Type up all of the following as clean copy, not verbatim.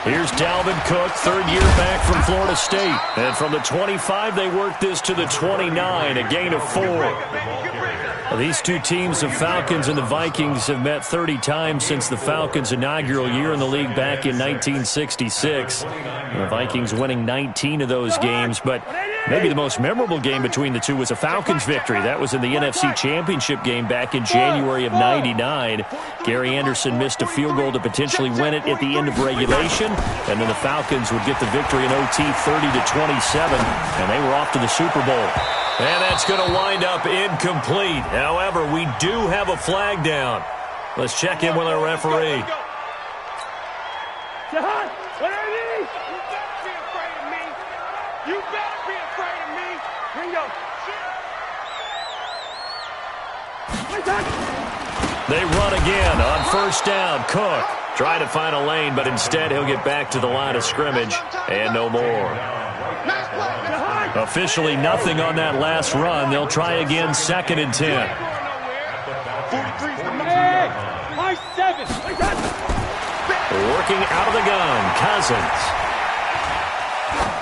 Here's Dalvin Cook, third year back from Florida State. And from the 25, they work this to the 29, a gain of 4. These two teams, the Falcons and the Vikings, have met 30 times since the Falcons' inaugural year in the league back in 1966. The Vikings winning 19 of those games, but maybe the most memorable game between the two was a Falcons victory. That was in the NFC Championship game back in January of '99. Gary Anderson missed a field goal to potentially win it at the end of regulation, and then the Falcons would get the victory in OT 30-27, and they were off to the Super Bowl. And that's going to wind up incomplete. However, we do have a flag down. Let's check in with our referee. Jahan, what are these? You better be afraid of me. You better be afraid of me. Ringo. They run again on first down. Cook trying to find a lane, but instead he'll get back to the line of scrimmage and no more. Officially nothing on that last run. They'll try again, 2nd and 10. Working out of the gun, Cousins.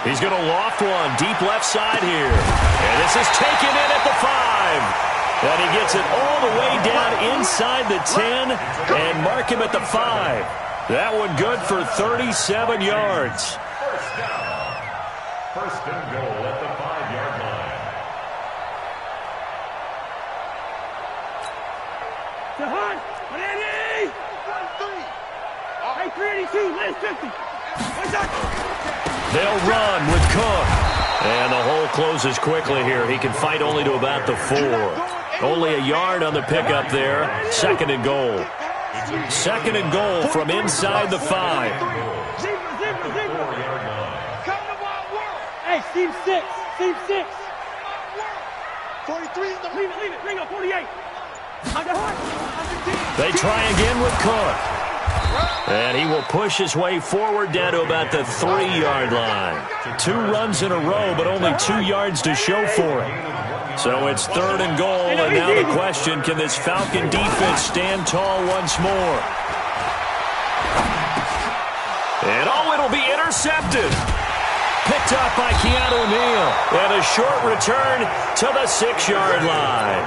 He's going to loft one deep left side here. And this is taken in at the 5. And he gets it all the way down inside the 10 and mark him at the 5. That one good for 37 yards. First and goal at the 5-yard line. Jahan, what are these? 382, last 50. They'll run with Cook. And the hole closes quickly here. He can fight only to about the 4. Only a yard on the pickup there. 2nd and goal. 2nd and goal from inside the 5. Hey, Team 6. Team 6. 43. Leave it. Bring up 48. They try again with Cook. And he will push his way forward down to about the 3-yard line. 2 runs in a row, but only 2 yards to show for it. So it's 3rd and goal, and now the question, can this Falcon defense stand tall once more? And it'll be intercepted. Picked up by Keanu Neal. And a short return to the 6-yard line.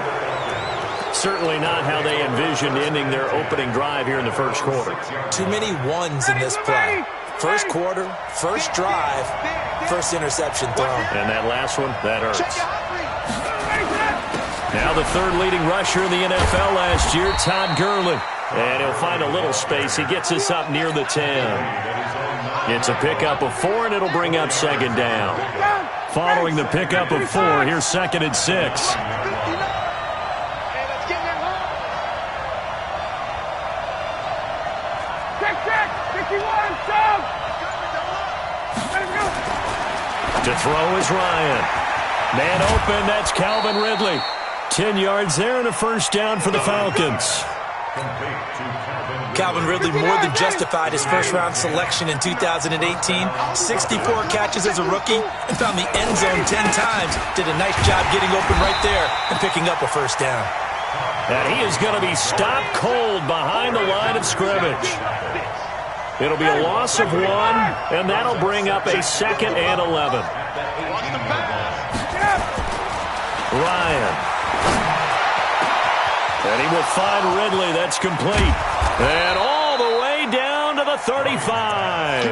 Certainly not how they envisioned ending their opening drive here in the first quarter. Too many ones in this play. First quarter, first drive, first interception thrown. And that last one, that hurts. Now the 3rd leading rusher in the NFL last year, Todd Gurley. And he'll find a little space. He gets us up near the 10. It's a pickup of 4, and it'll bring up 2nd down. Following the pickup of 4, here's 2nd and 6. To throw is Ryan. Man open, that's Calvin Ridley. 10 yards there and a first down for the Falcons. Calvin Ridley more than justified his first-round selection in 2018. 64 catches as a rookie and found the end zone 10 times. Did a nice job getting open right there and picking up a first down. And he is going to be stopped cold behind the line of scrimmage. It'll be a loss of 1, and that'll bring up a 2nd and 11. Ryan. And he will find Ridley. That's complete. And all the way down to the 35.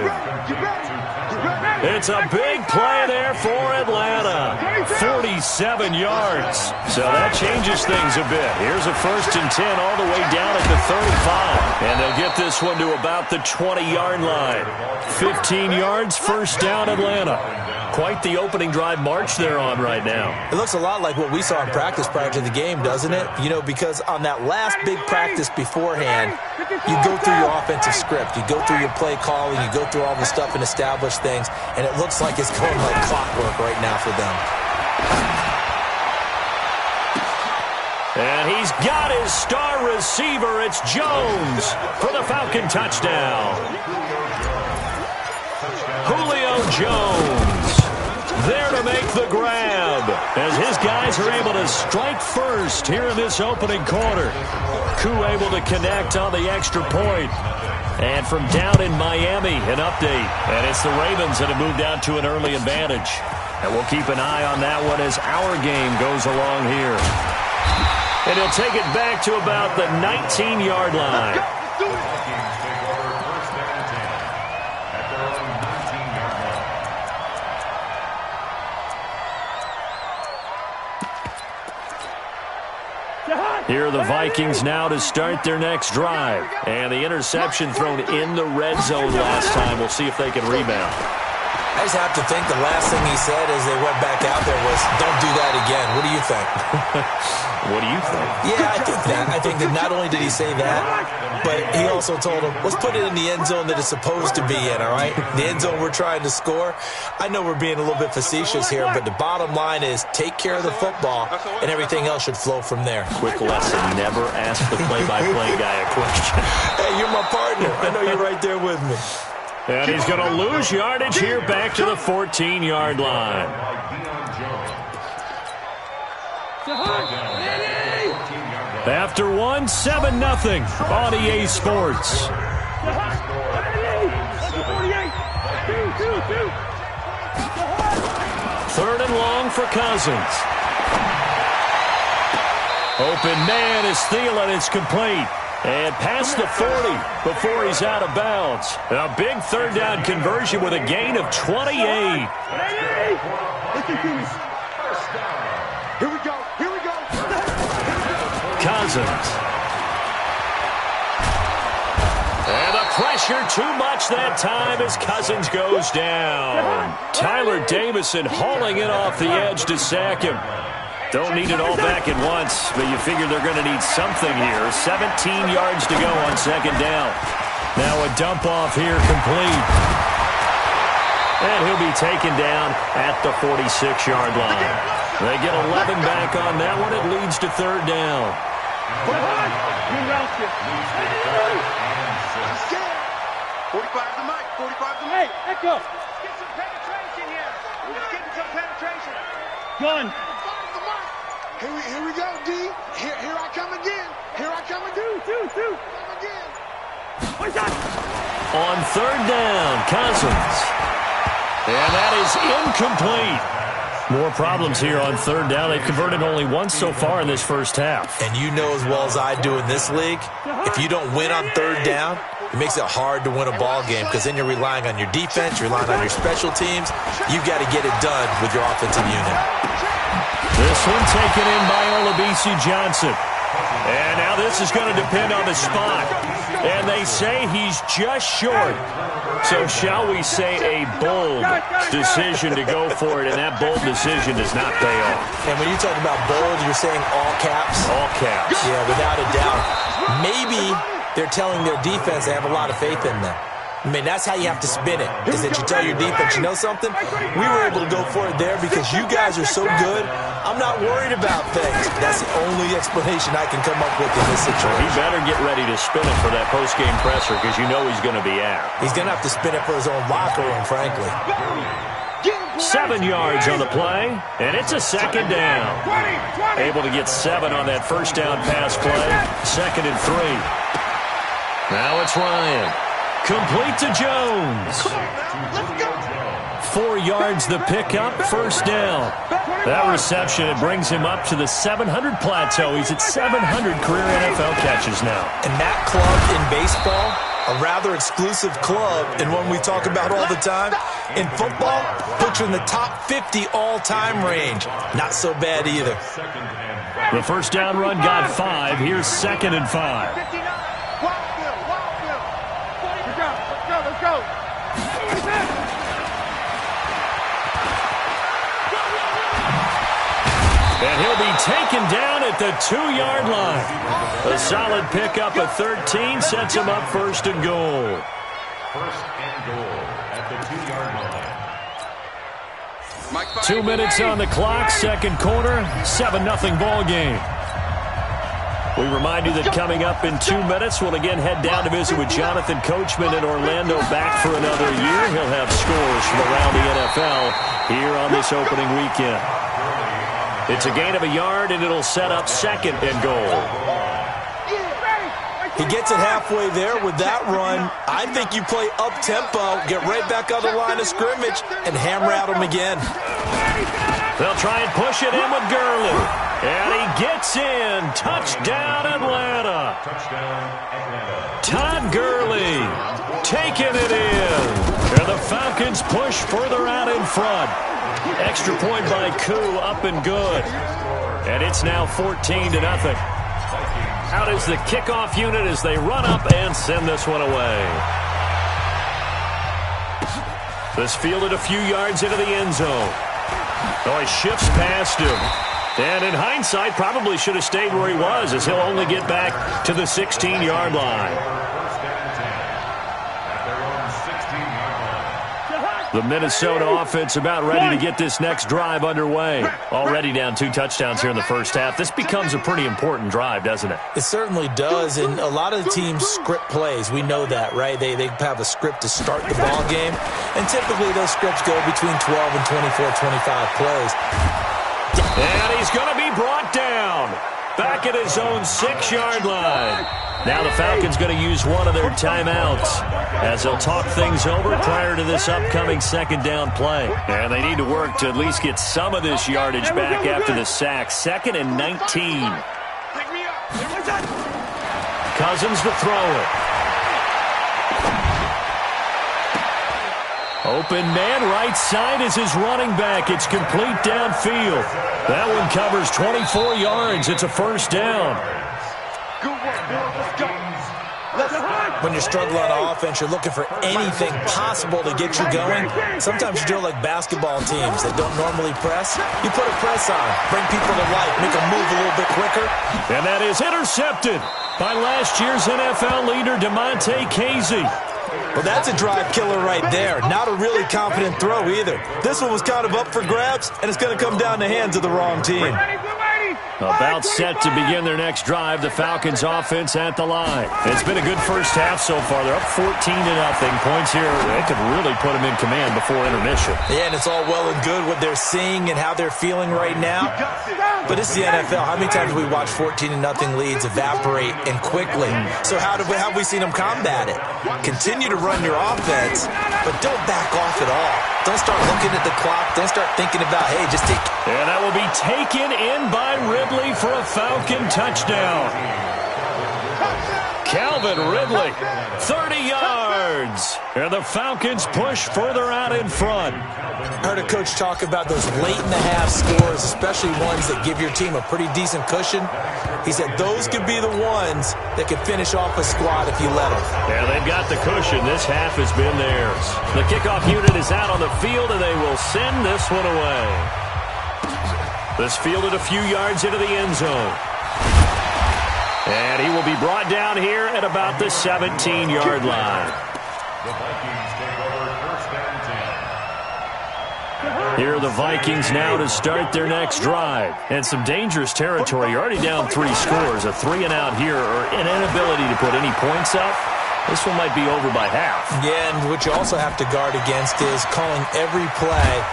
It's a big play there for Atlanta. 47 yards. So that changes things a bit. Here's a 1st and 10 all the way down at the 35. And they'll get this one to about the 20-yard line. 15 yards, first down Atlanta. Quite the opening drive march they're on right now. It looks a lot like what we saw in practice prior to the game, doesn't it? You know, because on that last big practice beforehand, you go through your offensive script. You go through your play calling. You go through all the stuff and establish things. And it looks like it's going like clockwork right now for them. And he's got his star receiver. It's Jones for the Falcon touchdown. Julio Jones there to make the grab as his guys Vikings are able to strike first here in this opening quarter. Koo able to connect on the extra point. And from down in Miami, an update. And it's the Ravens that have moved out to an early advantage. And we'll keep an eye on that one as our game goes along here. And he'll take it back to about the 19-yard line. Here are the Vikings now to start their next drive. And the interception thrown in the red zone last time. We'll see if they can rebound. I just have to think the last thing he said as they went back out there was, don't do that again. What do you think? What do you think? Yeah, I think that. I think that not only did he say that, but he also told him, let's put it in the end zone that it's supposed to be in, all right? The end zone we're trying to score. I know we're being a little bit facetious here, but the bottom line is take care of the football, and everything else should flow from there. Quick lesson, never ask the play-by-play guy a question. Hey, you're my partner. I know you're right there with me. And he's going to lose yardage here back to the 14-yard line. After one, 7-0 on EA Sports. Third and long for Cousins. Open man is Thielen. It's complete. And past the 40 before he's out of bounds. A big third down conversion with a gain of 28. Here we go. Here we go. Cousins. And the pressure too much that time as Cousins goes down. Tyler Davison hauling it off the edge to sack him. Don't need it all back at once, but you figure they're going to need something here. 17 yards to go on second down. Now a dump off here complete. And he'll be taken down at the 46-yard line. They get 11 back on that one. It leads to third down. 45 the mic. 45 the mic. Hey, Echo. Let's get some penetration here. Let's get some penetration. Gun. Here we go, D. Here I come again. Here I come again. Two. Come again. On third down, Cousins. And that is incomplete. More problems here on third down. They've converted only once so far in this first half. And you know as well as I do in this league, if you don't win on third down, it makes it hard to win a ball game because then you're relying on your defense, you're relying on your special teams. You've got to get it done with your offensive unit. This one taken in by Olabisi Johnson. And now this is going to depend on the spot. And they say he's just short. So shall we say a bold decision to go for it, and that bold decision does not pay off. And when you talk about bold, you're saying all caps? All caps. Yeah, without a doubt. Maybe they're telling their defense they have a lot of faith in them. I mean, that's how you have to spin it, is that you tell your defense, you know something? We were able to go for it there because you guys are so good. I'm not worried about things. That's the only explanation I can come up with in this situation. He better get ready to spin it for that post-game presser because you know he's going to be out. He's going to have to spin it for his own locker room, frankly. 7 yards on the play, and it's a second down. Able to get 7 on that first down pass play. 2nd and 3. Now it's Ryan. Complete to Jones. 4 yards the pickup, first down. That reception, it brings him up to the 700 plateau. He's at 700 career NFL catches now. And that club in baseball, a rather exclusive club, and one we talk about all the time. In football, puts you in the top 50 all-time range. Not so bad either. The first down run got 5. Here's 2nd and 5. Let's go. And he'll be taken down at the 2-yard line. A solid pickup of 13 sets him up 1st and goal. 1st and goal at the 2-yard line. 2 minutes on the clock, 2nd quarter, 7-0 ball game. We remind you that coming up in 2 minutes, we'll again head down to visit with Jonathan Coachman in Orlando, back for another year. He'll have scores from around the NFL here on this opening weekend. It's a gain of a yard, and it'll set up 2nd and goal. He gets it halfway there with that run. I think you play up-tempo, get right back on the line of scrimmage, and hammer at him again. They'll try and push it in with Gurley. And he gets in. Touchdown, Atlanta. Todd Gurley taking it in. And the Falcons push further out in front. Extra point by Koo, up and good. And it's now 14-0. Out is the kickoff unit as they run up and send this one away. This fielded a few yards into the end zone. Oh, he shifts past him. And in hindsight, probably should have stayed where he was, as he'll only get back to the 16-yard line. The Minnesota offense about ready to get this next drive underway. Already down 2 touchdowns here in the first half. This becomes a pretty important drive, doesn't it? It certainly does, and a lot of the teams script plays. We know that, right? They have a script to start the ball game, and typically those scripts go between 12 and 24, 25 plays. And he's going to be brought down. Back at his own 6-yard line. Now the Falcons going to use one of their timeouts as they'll talk things over prior to this upcoming 2nd down play. And they need to work to at least get some of this yardage back after the sack. 2nd and 19. Cousins to throw it. Open man, right side is his running back. It's complete downfield. That one covers 24 yards. It's a 1st down. When you're struggling on offense, you're looking for anything possible to get you going. Sometimes you do it like basketball teams that don't normally press. You put a press on, bring people to life, make them move a little bit quicker. And that is intercepted by last year's NFL leader, DeMonte Casey. Well, that's a drive killer right there. Not a really confident throw either. This one was kind of up for grabs, and it's going to come down the hands of the wrong team. About set to begin their next drive, the Falcons offense at the line. It's been a good first half so far. They're up 14-0. Points here, they could really put them in command before intermission. Yeah, and it's all well and good what they're seeing and how they're feeling right now. But it's the NFL. How many times have we watched 14-0 leads evaporate and quickly? So how have we seen them combat it? Continue to run your offense, but don't back off at all. Don't start looking at the clock. Don't start thinking about, hey, just take it. And that will be taken in by Ridley for a Falcon touchdown. Calvin Ridley, 30 yards. And the Falcons push further out in front. I heard a coach talk about those late-in-the-half scores, especially ones that give your team a pretty decent cushion. He said those could be the ones that could finish off a squad if you let them. Yeah, they've got the cushion. This half has been theirs. The kickoff unit is out on the field, and they will send this one away. This fielded a few yards into the end zone. And he will be brought down here at about the 17-yard line. The Vikings take over 1st and 10. Here are the Vikings now to start their next drive. And some dangerous territory. You're already down 3 scores. A 3-and-out here or an inability to put any points up. This one might be over by half. Yeah, and what you also have to guard against is calling every play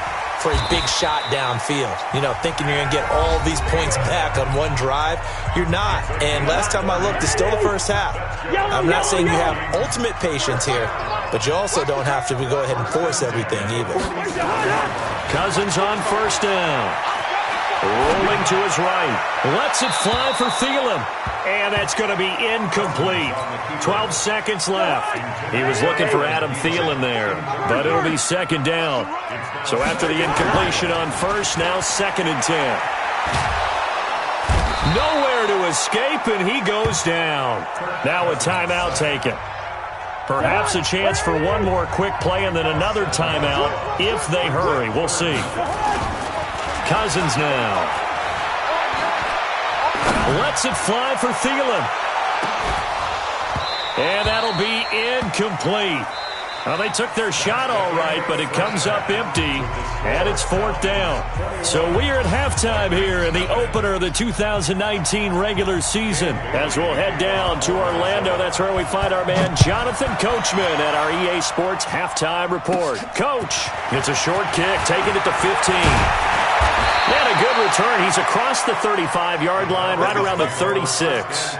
for a big shot downfield. You know, thinking you're going to get all these points back on one drive. You're not. And last time I looked, it's still the first half. I'm not saying you have ultimate patience here, but you also don't have to go ahead and force everything either. Cousins on 1st down. Rolling to his right. Lets it fly for Thielen. And that's going to be incomplete. 12 seconds left. He was looking for Adam Thielen there, but it'll be 2nd down. So after the incompletion on 1st, now 2nd and 10. Nowhere to escape, and he goes down. Now a timeout taken. Perhaps a chance for one more quick play and then another timeout if they hurry. We'll see. Cousins now. Lets it fly for Thielen. And that'll be incomplete. Well, they took their shot all right, but it comes up empty, and it's 4th down. So we are at halftime here in the opener of the 2019 regular season. As we'll head down to Orlando, that's where we find our man Jonathan Coachman at our EA Sports Halftime Report. Coach, it's a short kick, taking it to 15. And a good return. He's across the 35-yard line, right around the 36.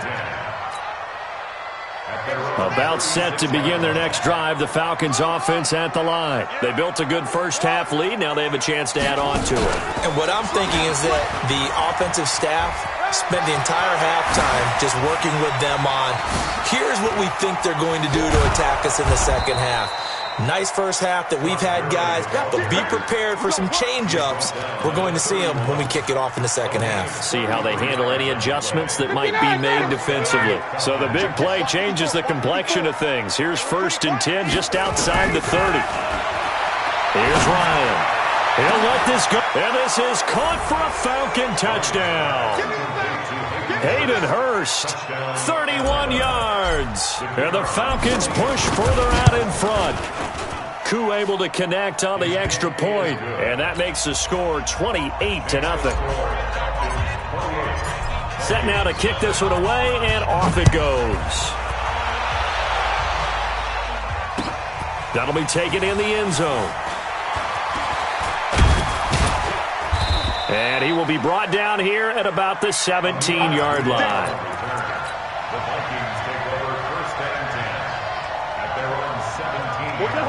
About set to begin their next drive, the Falcons offense at the line. They built a good first-half lead. Now they have a chance to add on to it. And what I'm thinking is that the offensive staff spent the entire halftime just working with them on, here's what we think they're going to do to attack us in the second half. Nice first half that we've had, guys, but be prepared for some change-ups. We're going to see them when we kick it off in the second half. See how they handle any adjustments that might be made defensively. So the big play changes the complexion of things. Here's 1st and 10 just outside the 30. Here's Ryan. He'll let this go. And this is caught for a Falcon touchdown. Hayden Hurst, 31 yards. And the Falcons push further out in front. Koo able to connect on the extra point, and that makes the score 28-0. Set now to kick this one away, and off it goes. That'll be taken in the end zone. And he will be brought down here at about the 17-yard line. The Vikings take over 1st and 10 at their own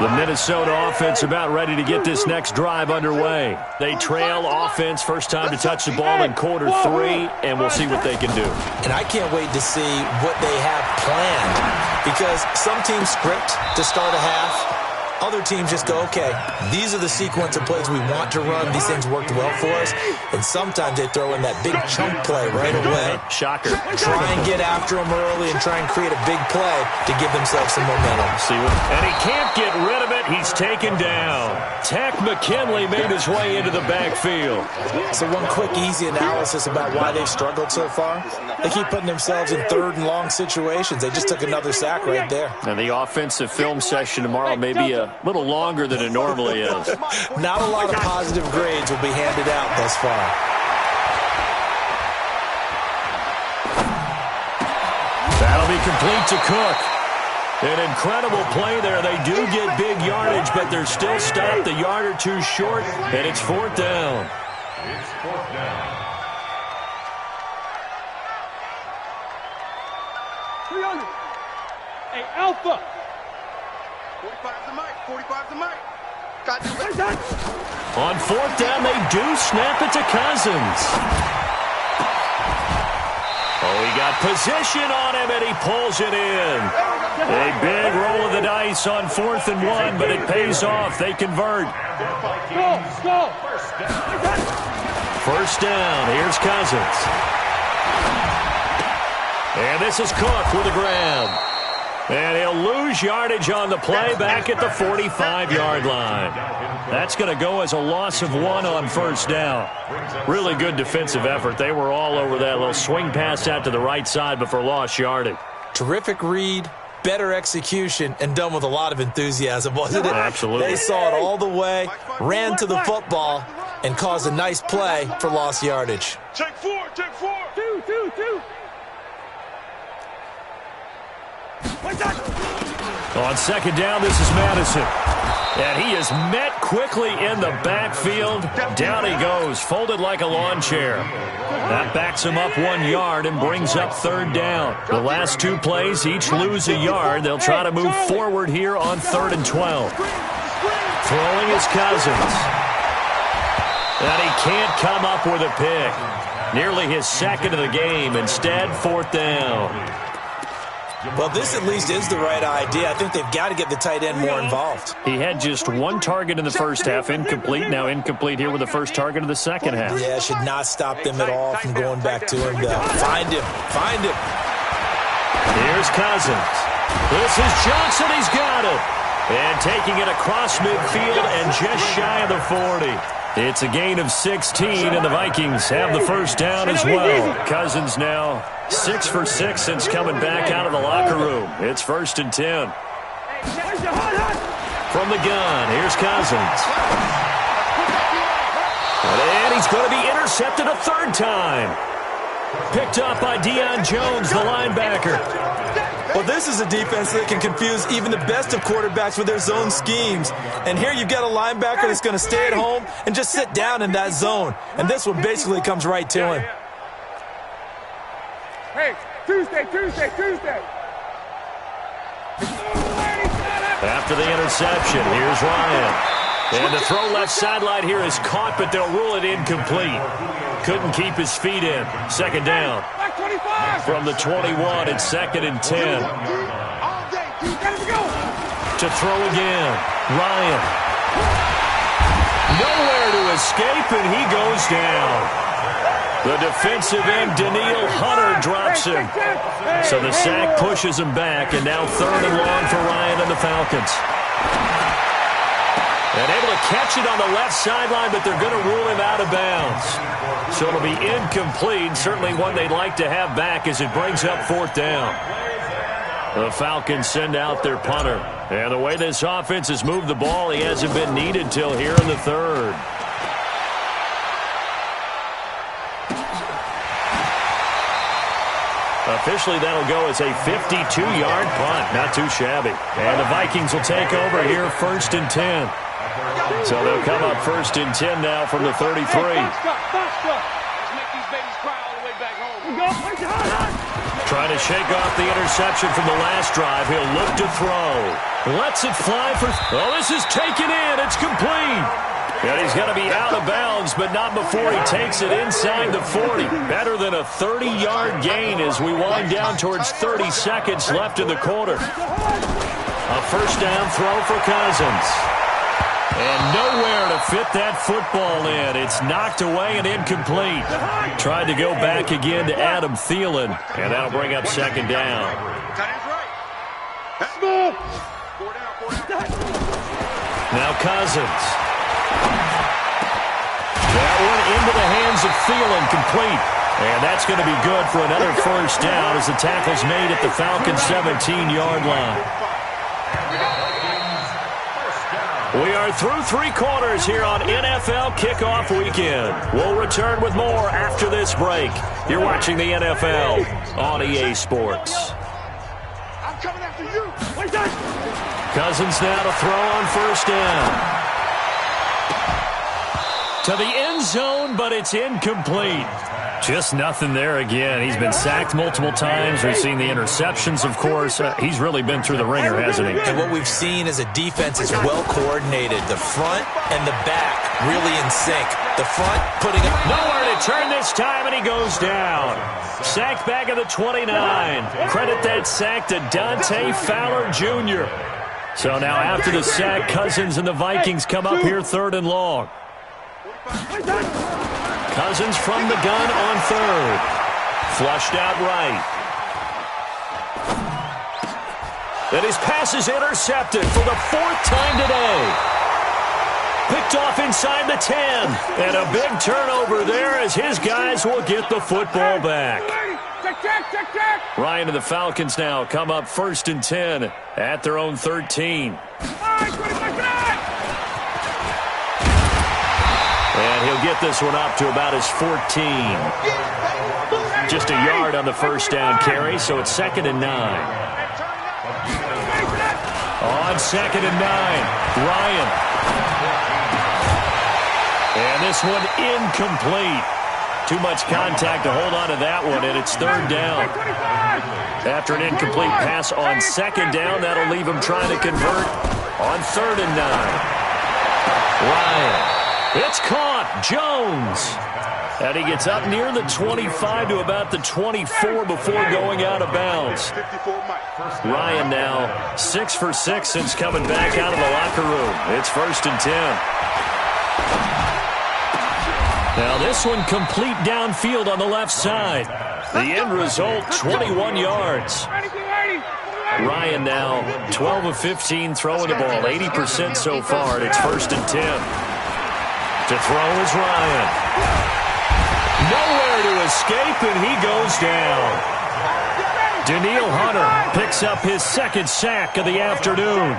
17. The Minnesota offense about ready to get this next drive underway. They trail offense, first time to touch the ball in quarter 3, and we'll see what they can do. And I can't wait to see what they have planned, because some teams script to start a half. Other teams just go, okay, these are the sequence of plays we want to run. These things worked well for us. And sometimes they throw in that big chunk play right away. Shocker. Try and get after them early and try and create a big play to give themselves some momentum. And he can't get rid of it. He's taken down. Tack McKinley made his way into the backfield. So one quick, easy analysis about why they've struggled so far. They keep putting themselves in 3rd and long situations. They just took another sack right there. And the offensive film session tomorrow may be a little longer than it normally is. Not a lot of positive grades will be handed out thus far. That'll be complete to Cook. An incredible play there. They do get big yardage, but they're still stopped a yard or two short, and it's 4th down. It's 4th down. 300. Hey, Alpha. 45's the mic. 45's the mic. Got you. On 4th down, they do snap it to Cousins. Oh, he got position on him, and he pulls it in. A big roll of the dice on 4th and 1, but it pays off. They convert. Go. First down. Here's Cousins. And this is Cook with a grab. And he'll lose yardage on the play back at the 45-yard line. That's going to go as a loss of 1 on 1st down. Really good defensive effort. They were all over that little swing pass out to the right side, but for lost yardage. Terrific read, better execution, and done with a lot of enthusiasm, wasn't it? Absolutely. They saw it all the way, ran to the football, and caused a nice play for lost yardage. Take 4. 2. On 2nd down, this is Madison. And he is met quickly in the backfield. Down he goes, folded like a lawn chair. That backs him up 1 yard and brings up 3rd down. The last 2 plays each lose a yard. They'll try to move forward here on 3rd and 12. Throwing is Cousins. And he can't come up with a pick. Nearly his 2nd of the game. Instead, 4th down. Well, this at least is the right idea. I think they've got to get the tight end more involved. He had just 1 target in the first half, incomplete. Now incomplete here with the first target of the second half. Yeah, should not stop them at all from going back to him, though. Find him. Here's Cousins. This is Johnson. He's got it. And taking it across midfield and just shy of the 40. It's a gain of 16, and the Vikings have the first down as well. Cousins now 6 for 6 since coming back out of the locker room. It's 1st and 10. From the gun, here's Cousins. And he's going to be intercepted a 3rd time. Picked up by Deion Jones, the linebacker. Well, this is a defense that can confuse even the best of quarterbacks with their zone schemes. And here you've got a linebacker that's going to stay at home and just sit down in that zone. And this one basically comes right to him. Hey, Tuesday. After the interception, here's Ryan. And the throw left sideline here is caught, but they'll rule it incomplete. Couldn't keep his feet in. Second down. From the 21, it's 2nd and 10. To throw again. Ryan. Nowhere to escape, and he goes down. The defensive end, Daniil Hunter, drops him. So the sack pushes him back, and now 3rd and long for Ryan and the Falcons. And able to catch it on the left sideline, but they're going to rule him out of bounds. So it'll be incomplete, certainly one they'd like to have back as it brings up 4th down. The Falcons send out their punter. And the way this offense has moved the ball, he hasn't been needed till here in the 3rd. Officially, that'll go as a 52-yard punt. Not too shabby. And the Vikings will take over here 1st and 10. So they'll come up 1st and 10 now from the 33. Trying to shake off the interception from the last drive. He'll look to throw. Lets it fly for... Oh, this is taken in. It's complete. And he's going to be out of bounds, but not before he takes it inside the 40. Better than a 30-yard gain as we wind down towards 30 seconds left in the quarter. A 1st down throw for Cousins. And nowhere to fit that football in. It's knocked away and incomplete. Tried to go back again to Adam Thielen, and that'll bring up 2nd down. Now Cousins. That one into the hands of Thielen, complete. And that's going to be good for another 1st down as the tackle's made at the Falcons' 17-yard line. We are through 3 quarters here on NFL Kickoff Weekend. We'll return with more after this break. You're watching the NFL on EA Sports. I'm coming after you. Cousins now to throw on 1st down. To the end zone, but it's incomplete. Just nothing there again. He's been sacked multiple times. We've seen the interceptions, of course. He's really been through the ringer, hasn't he? And what we've seen is a defense is well coordinated. The front and the back really in sync. The front putting up... Nowhere to turn this time, and he goes down. Sacked back at the 29. Credit that sack to Dante Fowler Jr. So now after the sack, Cousins and the Vikings come up here 3rd and long. Cousins from the gun on 3rd. Flushed out right. And his pass is intercepted for the 4th time today. Picked off inside the 10. And a big turnover there as his guys will get the football back. Ryan and the Falcons now come up 1st and 10 at their own 13. And he'll get this one up to about his 14. Just a yard on the 1st down carry, so it's 2nd and 9. On 2nd and 9, Ryan. And this one incomplete. Too much contact to hold on to that one, and it's 3rd down. After an incomplete pass on 2nd down, that'll leave him trying to convert on 3rd and 9. Ryan. It's caught. Jones. And he gets up near the 25 to about the 24 before going out of bounds. Ryan now 6 for 6 since coming back out of the locker room. It's 1st and 10. Now this one complete downfield on the left side. The end result, 21 yards. Ryan now 12 of 15 throwing the ball, 80% so far, and it's 1st and 10. To throw is Ryan. Nowhere to escape, and he goes down. Daniil Hunter picks up his 2nd sack of the afternoon.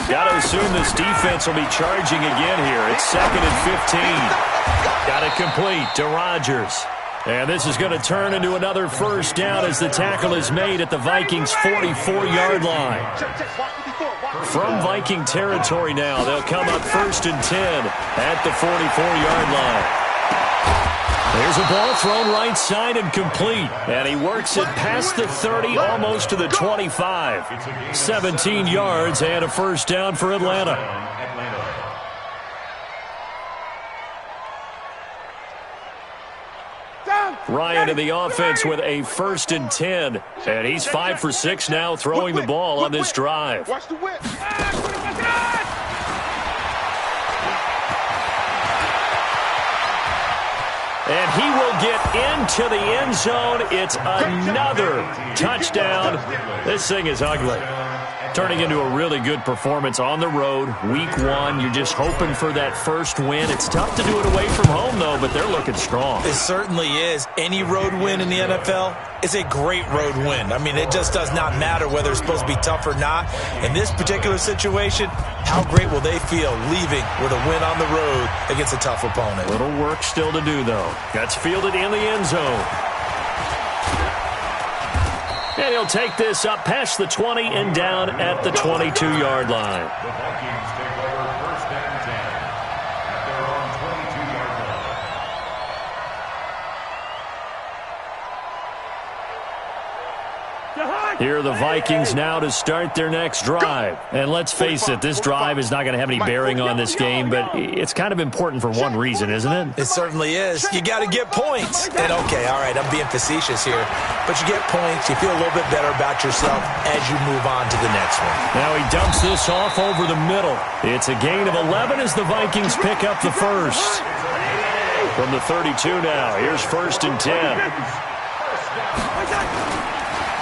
Got to assume this defense will be charging again here. It's 2nd and 15. Got it complete to Rodgers. And this is going to turn into another first down as the tackle is made at the Vikings' 44-yard line. From Viking territory now, they'll come up 1st and 10 at the 44-yard line. There's a ball thrown right side and complete. And he works it past the 30, almost to the 25. 17 yards and a first down for Atlanta. Ryan to the offense with a 1st and 10. And he's 5 for 6 now throwing the ball on this drive. Watch the whip. And he will get into the end zone. It's another touchdown. This thing is ugly. Turning into a really good performance on the road. Week 1, you're just hoping for that first win. It's tough to do it away from home, though, but they're looking strong. It certainly is. Any road win in the NFL is a great road win. I mean, it just does not matter whether it's supposed to be tough or not. In this particular situation, how great will they feel leaving with a win on the road against a tough opponent? Little work still to do, though. That's fielded in the end zone. And he'll take this up past the 20 and down at the 22-yard line. The Vikings take over 1st and 10 at their own 22-yard line. Here are the Vikings now to start their next drive. And let's face it, this drive is not going to have any bearing on this game, but it's kind of important for one reason, isn't it? It certainly is. You got to get points. And, okay, all right, I'm being facetious here. But you get points, you feel a little bit better about yourself as you move on to the next one. Now he dumps this off over the middle. It's a gain of 11 as the Vikings pick up the first. From the 32 now, here's 1st and 10.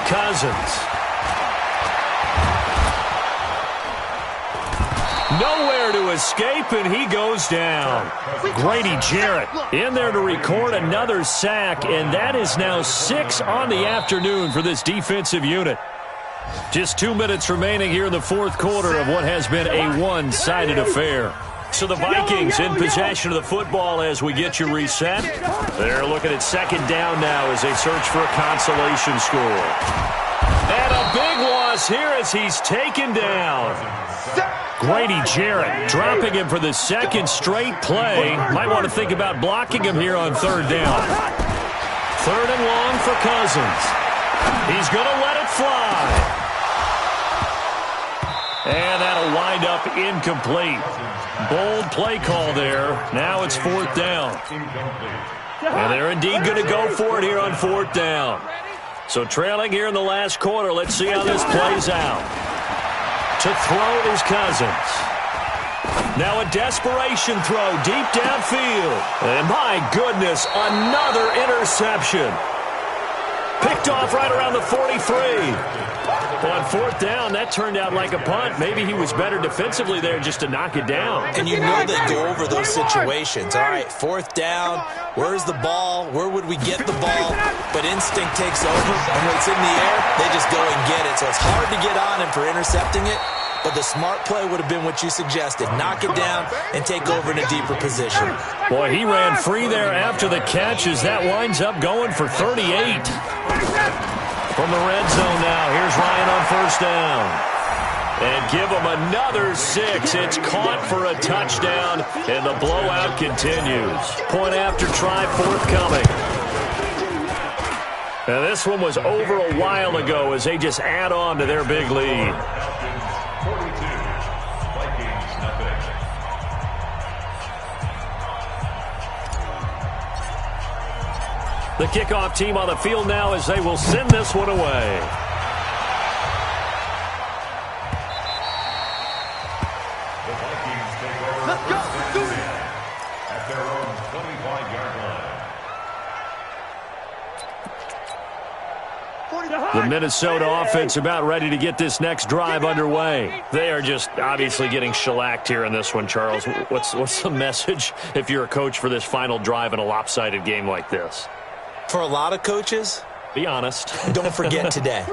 Cousins. Nowhere to escape, and he goes down. Grady Jarrett in there to record another sack, and that is now 6 on the afternoon for this defensive unit. Just 2 minutes remaining here in the 4th quarter of what has been a one-sided affair. So the Vikings in possession of the football as we get you reset. They're looking at 2nd down now as they search for a consolation score. And a big loss here as he's taken down. Grady Jarrett dropping him for the 2nd straight play. Might want to think about blocking him here on 3rd down. 3rd and long for Cousins. He's going to let it fly. And that'll wind up incomplete. Bold play call there. Now it's 4th down. And they're indeed going to go for it here on 4th down. So trailing here in the last quarter. Let's see how this plays out. To throw is Cousins. Now a desperation throw deep downfield. And my goodness, another interception. Picked off right around the 43. On 4th down, that turned out like a punt. Maybe he was better defensively there just to knock it down. And you know they go over those situations. All right, 4th down, where's the ball? Where would we get the ball? But instinct takes over, and when it's in the air, they just go and get it. So it's hard to get on him for intercepting it, but the smart play would have been what you suggested. Knock it down and take over in a deeper position. Boy, he ran free there after the catch as that winds up going for 38. From the red zone now, here's Ryan on 1st down. And give him another 6. It's caught for a touchdown, and the blowout continues. Point after try forthcoming. Now this one was over a while ago as they just add on to their big lead. 42, Vikings nothing. The kickoff team on the field now as they will send this one away. The Vikings take over 1st and 10 at their own 25-yard line. The Minnesota offense about ready to get this next drive underway. They are just obviously getting shellacked here in this one, Charles. What's the message if you're a coach for this final drive in a lopsided game like this? For a lot of coaches, be honest. don't forget today.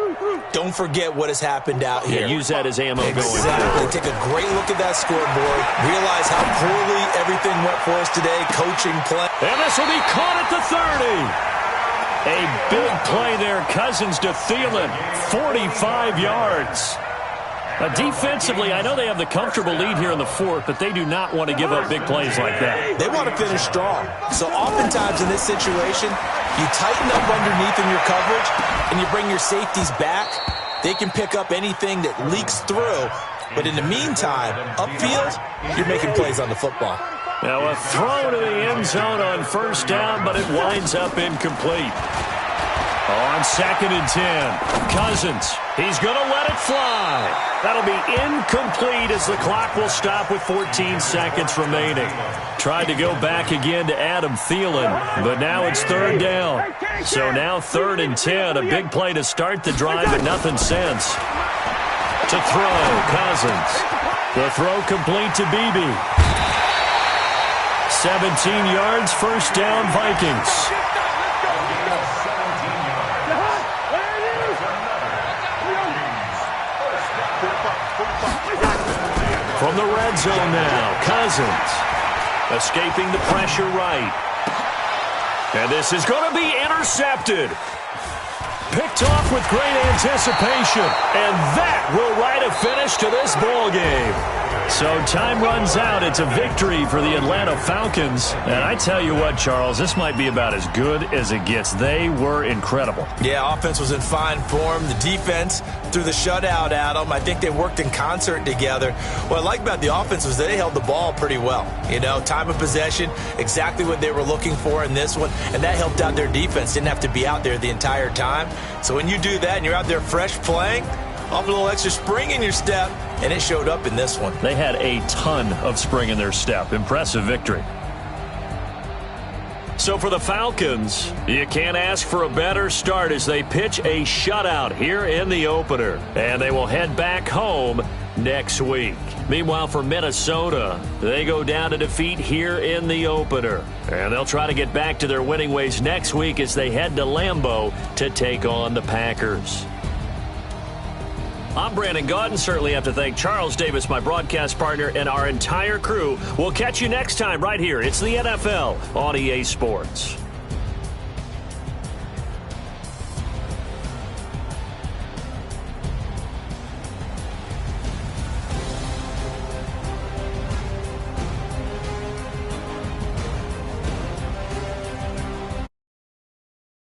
don't forget what has happened out here. Use that as ammo going forward. Exactly. Take a great look at that scoreboard. Realize how poorly everything went for us today, coaching, play. And this will be caught at the 30. A big play there. Cousins to Thielen. 45 yards. Defensively, I know they have the comfortable lead here in the fourth, but they do not want to give up big plays like that. They want to finish strong. So oftentimes in this situation, you tighten up underneath in your coverage, and you bring your safeties back. They can pick up anything that leaks through. But in the meantime, upfield, you're making plays on the football. Now a throw to the end zone on first down, but it winds up incomplete. On 2nd and 10, Cousins. He's going to let it fly. That'll be incomplete as the clock will stop with 14 seconds remaining. Tried to go back again to Adam Thielen, but now it's 3rd down. So now 3rd and 10, a big play to start the drive, but nothing since. To throw, Cousins. The throw complete to Beebe. 17 yards, first down, Vikings. From the red zone now, Cousins. Escaping the pressure right. And this is going to be intercepted. Picked off with great anticipation. And that will write a finish to this ball game. So time runs out. It's a victory for the Atlanta Falcons. And I tell you what, Charles, this might be about as good as it gets. They were incredible. Yeah, offense was in fine form. The defense threw the shutout at them. I think they worked in concert together. What I like about the offense was they held the ball pretty well. You know, time of possession, exactly what they were looking for in this one. And that helped out their defense. Didn't have to be out there the entire time. So when you do that and you're out there fresh playing, off a little extra spring in your step, and it showed up in this one. They had a ton of spring in their step. Impressive victory. So for the Falcons, you can't ask for a better start as they pitch a shutout here in the opener. And they will head back home next week. Meanwhile, for Minnesota, they go down to defeat here in the opener. And they'll try to get back to their winning ways next week as they head to Lambeau to take on the Packers. I'm Brandon Gaudin. Certainly have to thank Charles Davis, my broadcast partner, and our entire crew. We'll catch you next time right here. It's the NFL on EA Sports.